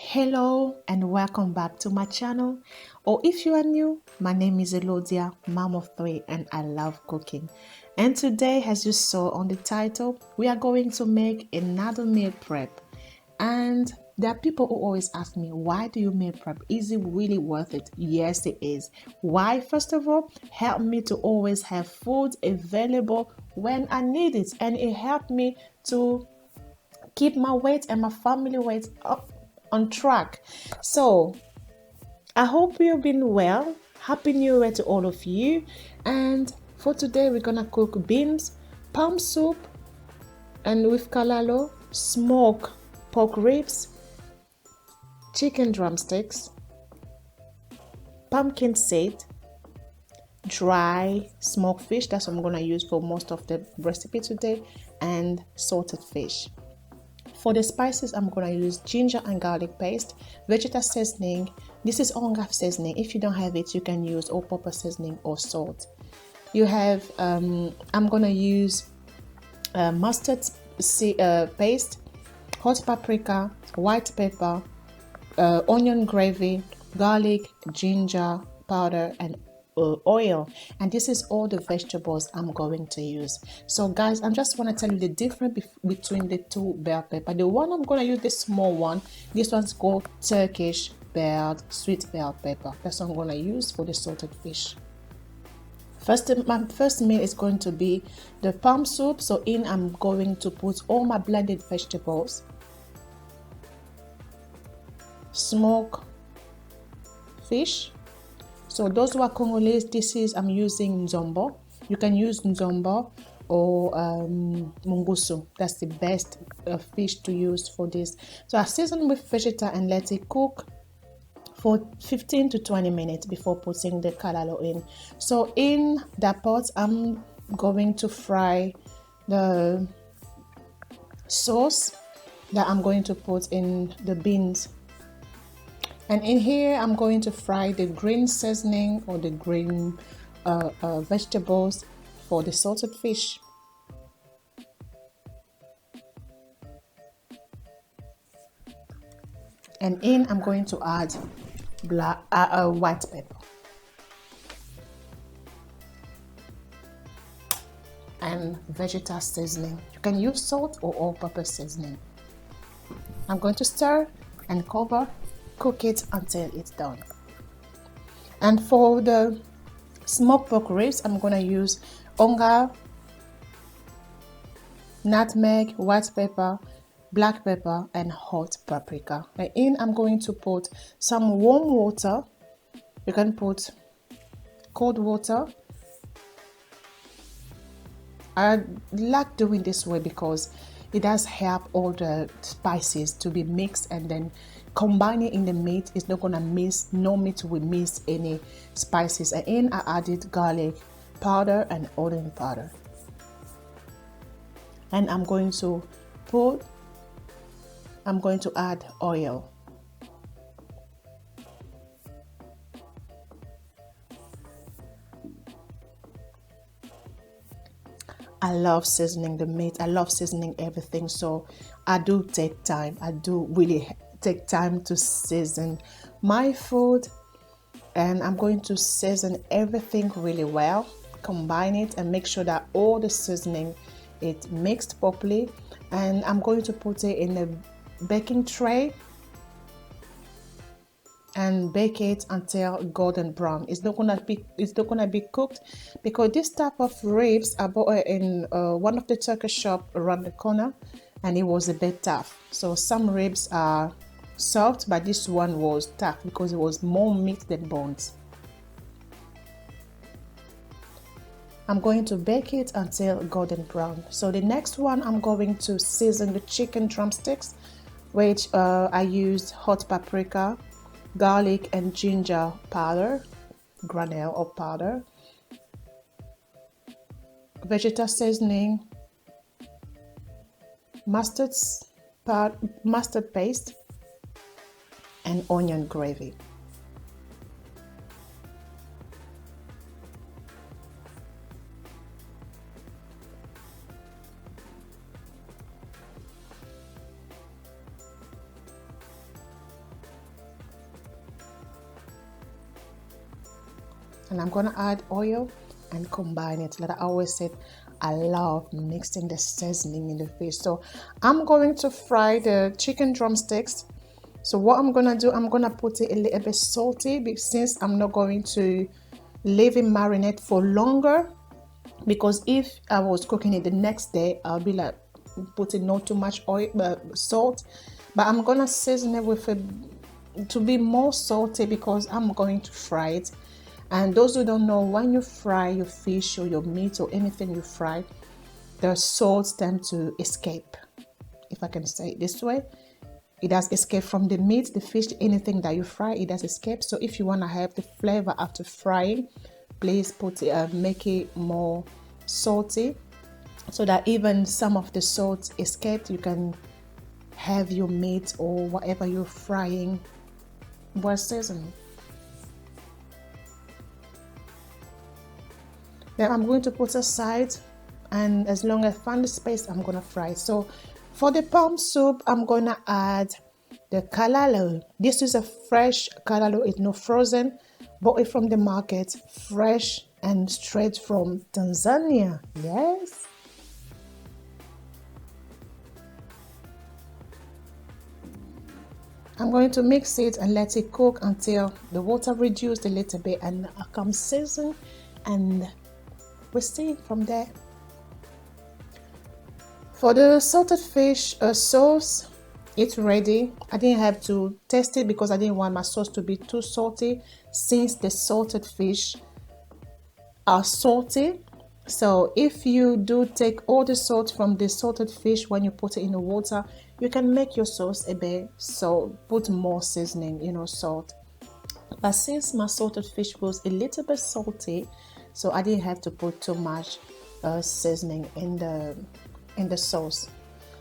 Hello and welcome back to my channel, or if you are new, my name is Elodia, mom of three, and I love cooking. And today, as you saw on the title, we are going to make another meal prep. And there are people who always ask me, why do you meal prep? Is it really worth it? Yes, it is. Why? First of all, help me to always have food available when I need it, and it helped me to keep my weight and my family weight up on track. So I hope you've been well. Happy New Year to all of you. And for today, we're gonna cook beans, palm soup, and with callaloo, smoked pork ribs, chicken drumsticks, pumpkin seed, dry smoked fish. That's what I'm gonna use for most of the recipe today, and salted fish. For the spices, I'm going to use ginger and garlic paste, Vegeta seasoning. This is Onga seasoning. If you don't have it, you can use all-purpose seasoning or salt. You have, I'm going to use mustard paste, hot paprika, white pepper, onion gravy, garlic, ginger powder, and oil. And this is all the vegetables I'm going to use. So guys, I just want to tell you the difference between the two bell pepper. The one I'm going to use, the small one, this one's called Turkish sweet bell pepper. That's what I'm going to use for the salted fish. My first meal is going to be the palm soup. So I'm going to put all my blended vegetables, smoked fish. So those who are Congolese, I'm using nzombo. You can use nzombo or mungusu. That's the best fish to use for this. So I season with Vegeta and let it cook for 15 to 20 minutes before putting the callaloo in. So in that pot, I'm going to fry the sauce that I'm going to put in the beans. And in here, I'm going to fry the green seasoning or the green vegetables for the salted fish. And I'm going to add white pepper and Vegeta seasoning. You can use salt or all-purpose seasoning. I'm going to stir and cover. Cook it until it's done. And for the smoked pork ribs, I'm going to use onga, nutmeg, white pepper, black pepper, and hot paprika. And I'm going to put some warm water. You can put cold water. I like doing this way because it does help all the spices to be mixed, and then combining in the meat is not gonna miss. No meat will miss any spices. And I added garlic powder and onion powder. And I'm going to add oil. I love seasoning the meat. I love seasoning everything. So I do take time. I do really take time to season my food. And I'm going to season everything really well. Combine it and make sure that all the seasoning is mixed properly. And I'm going to put it in a baking tray and bake it until golden brown. It's not gonna be cooked because this type of ribs I bought in one of the Turkish shop around the corner, and it was a bit tough. So some ribs are soft, but this one was tough because it was more meat than bones. I'm going to bake it until golden brown. So the next one, I'm going to season the chicken drumsticks, which I used hot paprika, garlic and ginger powder, granule or powder, Vegeta seasoning, mustard paste, and onion gravy. and I'm gonna add oil and combine it. Like I always said, I love mixing the seasoning in the fish. So I'm going to fry the chicken drumsticks. So what I'm gonna do, I'm gonna put it a little bit salty, since I'm not going to leave it marinate for longer, because if I was cooking it the next day, I'll be like putting not too much oil, salt, but I'm gonna season it with to be more salty, because I'm going to fry it. And those who don't know, when you fry your fish or your meat or anything you fry, the salts tend to escape, if I can say it this way. It does escape from the meat, the fish, anything that you fry, it does escape. So if you want to have the flavor after frying, please put it, make it more salty, so that even some of the salt escaped, you can have your meat or whatever you're frying well seasoned. Then I'm going to put aside, and as long as I find the space, I'm gonna fry. So for the palm soup, I'm gonna add the callaloo. This is a fresh callaloo, it's not frozen, bought it from the market, fresh and straight from Tanzania. Yes. I'm going to mix it and let it cook until the water reduced a little bit and I come season, and we see from there. For the salted fish sauce, it's ready. I didn't have to taste it because I didn't want my sauce to be too salty, since the salted fish are salty. So if you do take all the salt from the salted fish when you put it in the water, you can make your sauce a bit, so put more seasoning, salt. But since my salted fish was a little bit salty, so I didn't have to put too much seasoning in the sauce.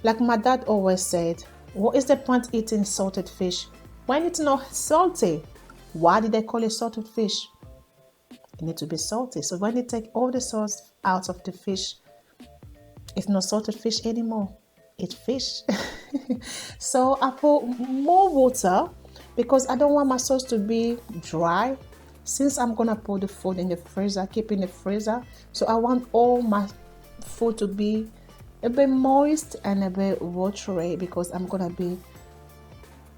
Like my dad always said, what is the point eating salted fish when it's not salty? Why did they call it salted fish? It needs to be salty. So when you take all the sauce out of the fish, it's not salted fish anymore. It's fish. So I put more water because I don't want my sauce to be dry. Since I'm gonna put the food in the freezer, keep in the freezer, so I want all my food to be a bit moist and a bit watery, because I'm gonna be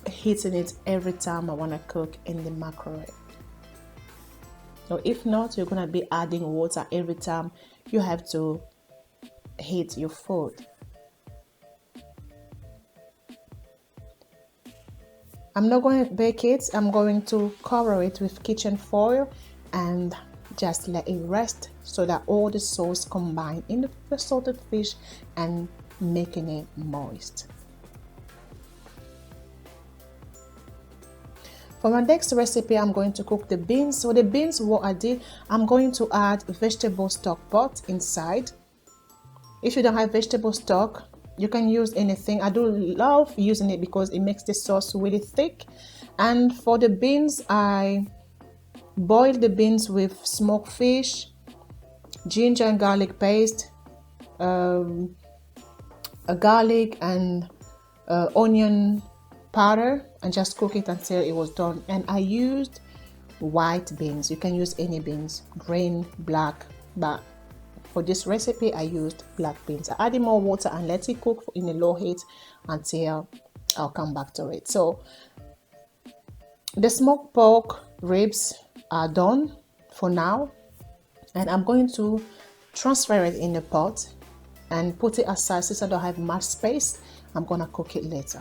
heating it every time I want to cook in the microwave. So if not, you're gonna be adding water every time you have to heat your food. I'm not going to bake it. I'm going to cover it with kitchen foil and just let it rest, so that all the sauce combine in the salted fish and making it moist. For my next recipe, I'm going to cook the beans. So the beans, what I did, I'm going to add vegetable stock pot inside. If you don't have vegetable stock, you can use anything. I do love using it because it makes the sauce really thick. And for the beans, I boil the beans with smoked fish, ginger and garlic paste, a garlic and onion powder, and just cook it until it was done. And I used white beans. You can use any beans, green, black, but for this recipe I used black beans. I added more water and let it cook in a low heat until I'll come back to it. So the smoked pork ribs are done for now, and I'm going to transfer it in the pot and put it aside. Since I don't have much space, I'm gonna cook it later.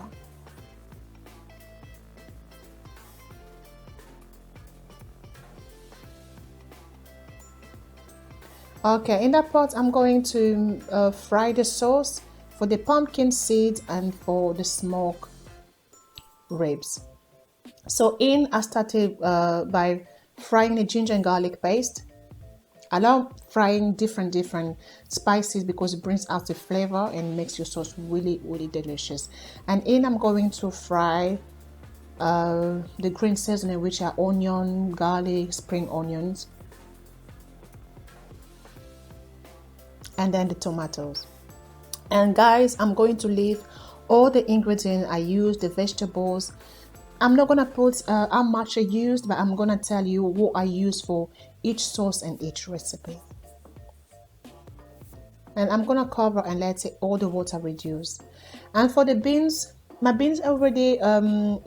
Okay, in that pot I'm going to fry the sauce for the pumpkin seeds and for the smoked ribs. So I started by frying the ginger and garlic paste. I love frying different spices because it brings out the flavor and makes your sauce really delicious. And I'm going to fry the green seasoning, which are onion, garlic, spring onions, and then the tomatoes. And guys, I'm going to leave all the ingredients I use, the vegetables, I'm not gonna put how much I used, but I'm gonna tell you what I use for each sauce and each recipe. And I'm gonna cover and let all the water reduce. And for the beans, my beans already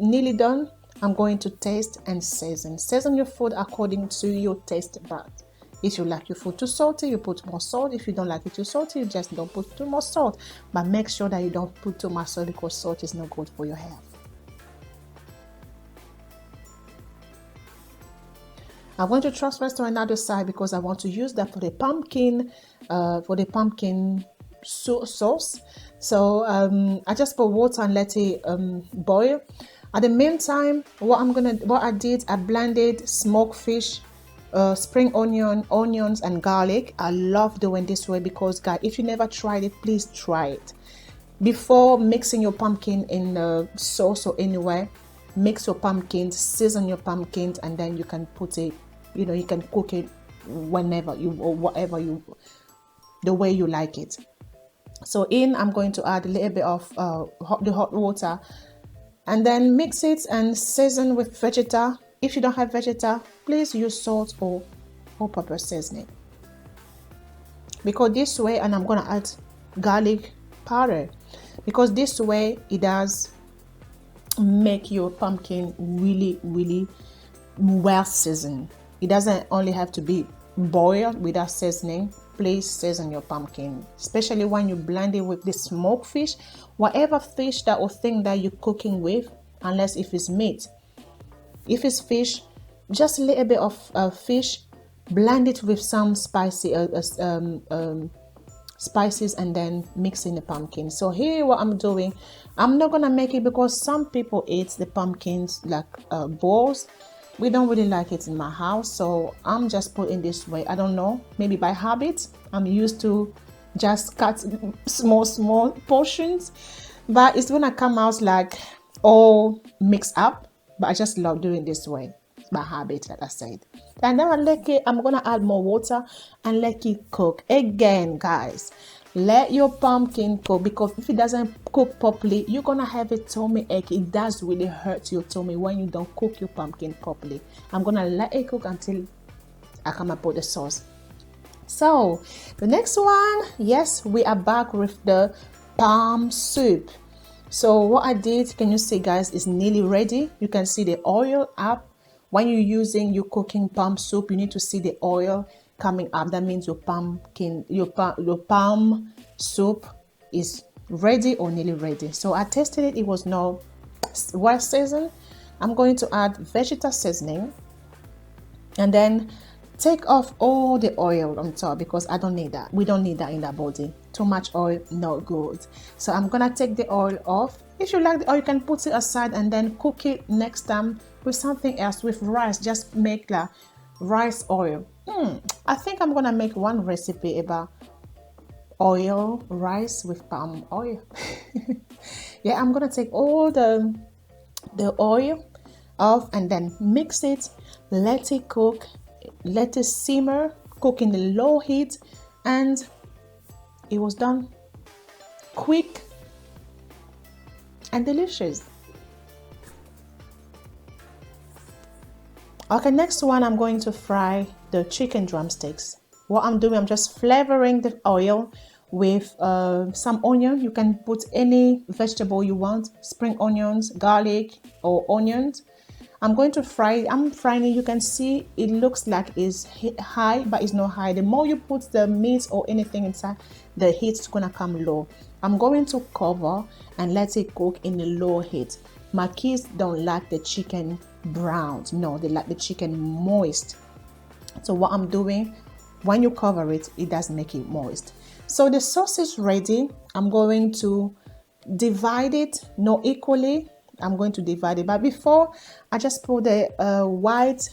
nearly done. I'm going to taste and season. Season your food according to your taste buds. If you like your food too salty, you put more salt. If you don't like it too salty, you just don't put too much salt. But make sure that you don't put too much salt, because salt is not good for your health. I'm going to transfer to another side because I want to use that for the pumpkin sauce. So I just put water and let it boil. At the meantime, what I did, I blended smoked fish, spring onions and garlic. I love doing this way because, guys, if you never tried it, please try it. Before mixing your pumpkin in the sauce or anywhere, mix your pumpkins, season your pumpkins, and then you can put it, you can cook it whenever you, or whatever you, the way you like it. So I'm going to add a little bit of the hot water, and then mix it and season with Vegeta. If you don't have Vegeta, please use salt or pepper seasoning, because this way, and I'm gonna add garlic powder, because this way it does make your pumpkin really well seasoned. It doesn't only have to be boiled without seasoning. Please season your pumpkin, especially when you blend it with the smoked fish, whatever fish that or thing that you're cooking with, unless if it's meat. If it's fish, just a little bit of fish, blend it with some spicy spices, and then mix in the pumpkin. So here what I'm doing, I'm not gonna make it because some people eat the pumpkins like balls. We don't really like it in my house, so I'm just putting this way. I don't know, maybe by habit I'm used to just cut small portions, but it's gonna come out like all mixed up. But I just love doing this way by habit, like I said. And then I'm gonna add more water and let it cook again, guys. Let your pumpkin cook, because if it doesn't cook properly, you're gonna have a tummy ache. It does really hurt your tummy when you don't cook your pumpkin properly. I'm gonna let it cook until I come up with the sauce. So the next one, yes, we are back with the palm soup. So what I did, can you see, guys, is nearly ready. You can see the oil up. When you're using your cooking palm soup, you need to see the oil coming up. That means your palm soup is ready or nearly ready. So I tested it, it was not well seasoned. I'm going to add Vegeta seasoning, and then take off all the oil on top, because I don't need that. We don't need that in that body. Too much oil, not good. So I'm gonna take the oil off. If you like the oil, you can put it aside and then cook it next time with something else, with rice. Just make like rice oil. I think I'm gonna make one recipe about oil rice with palm oil. Yeah, I'm gonna take all the oil off and then mix it, let it cook, let it simmer, cook in the low heat, and it was done. Quick and delicious. Okay, next one, I'm going to fry the chicken drumsticks. What I'm doing, I'm just flavoring the oil with some onion. You can put any vegetable you want, spring onions, garlic, or onions. I'm going to fry it. I'm frying it. You can see it looks like it's high, but it's not high. The more you put the meat or anything inside, the heat's gonna come low. I'm going to cover and let it cook in the low heat. My kids don't like the chicken brown. No, they like the chicken moist. So what I'm doing, when you cover it, it does make it moist. So the sauce is ready. I'm going to divide it, not equally. I'm going to divide it, but before I just put the white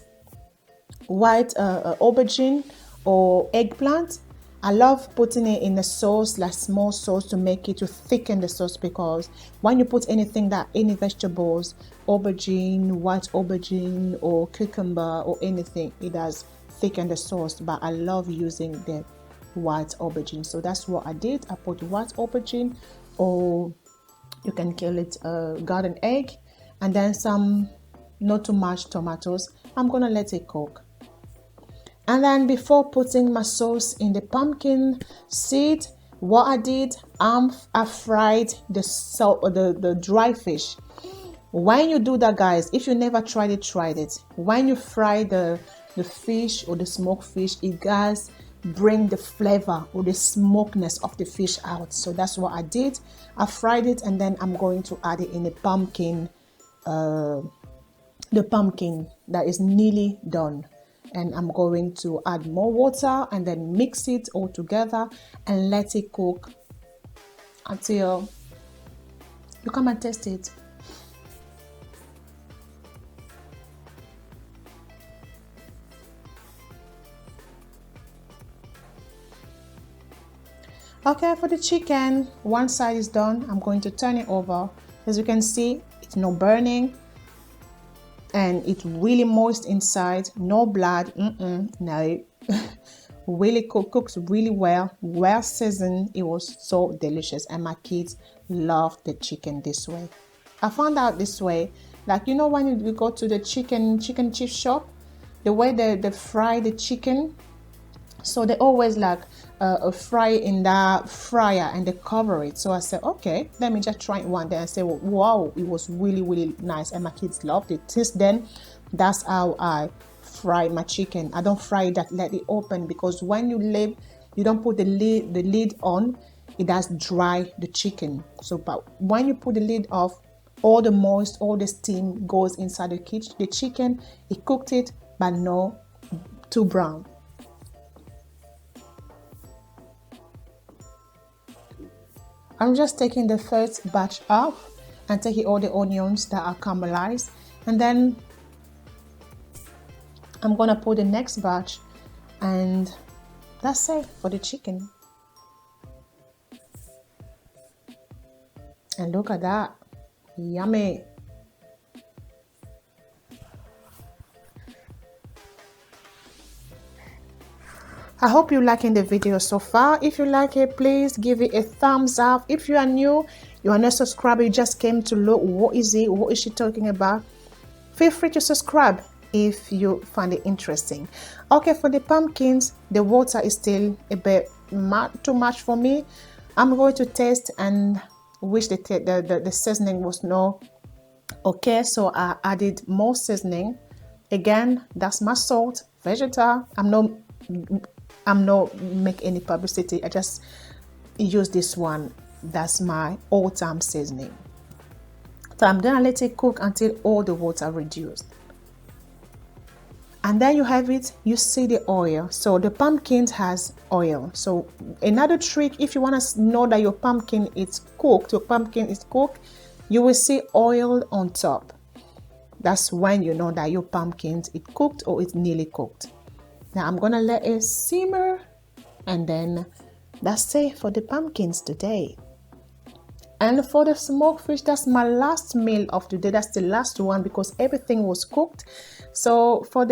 aubergine or eggplant. I love putting it in the sauce, like small sauce, to make it, to thicken the sauce, because when you put anything, that any vegetables, aubergine, white aubergine or cucumber or anything, it does thicken the sauce. But I love using the white aubergine, so that's what I did. I put white aubergine, or you can call it garden egg, and then some not too much tomatoes. I'm gonna let it cook. And then before putting my sauce in the pumpkin seed, what I did, I fried the dry fish. When you do that, guys, if you never tried it, try it. When you fry the fish or the smoked fish, it does bring the flavor or the smokiness of the fish out. So that's what I did. I fried it, and then I'm going to add it in the pumpkin that is nearly done. And I'm going to add more water and then mix it all together and let it cook until you come and taste it. Okay, for the chicken, one side is done. I'm going to turn it over. As you can see, it's not burning and it's really moist inside, no blood. No. Really cooks really well seasoned. It was so delicious, and my kids loved the chicken this way. I found out this way, like, you know, when you go to the chicken chip shop, the way they fry the chicken, so they always like fry in that fryer and they cover it. So I said, okay, let me just try it one day and say, wow, it was really nice, and my kids loved it. Since then, that's how I fry my chicken. I don't fry it, let it open, because when you don't put the lid on, it does dry the chicken. So but when you put the lid off, all the moist, all the steam goes inside the chicken. It cooked it, but no too brown. I'm just taking the first batch off and taking all the onions that are caramelized, and then I'm gonna put the next batch, and that's it for the chicken. And look at that, yummy. I hope you're liking the video so far. If you like it, please give it a thumbs up. If you are new, you are not subscribed, you just came to look, what is she talking about, feel free to subscribe if you find it interesting. Okay, for the pumpkins, the water is still a bit too much for me. I'm going to taste and wish the seasoning was not okay, so I added more seasoning. Again, that's my salt, Vegeta. I'm not make any publicity. I just use this one. That's my all-time seasoning. So I'm gonna let it cook until all the water reduced. And then you have it, you see the oil. So the pumpkin has oil. So another trick, if you want to know that your pumpkin is cooked, you will see oil on top. That's when you know that your pumpkin is cooked or it's nearly cooked. Now I'm gonna let it simmer, and then that's it for the pumpkins today. And for the smoked fish, that's my last meal of the day. That's the last one because everything was cooked. So for the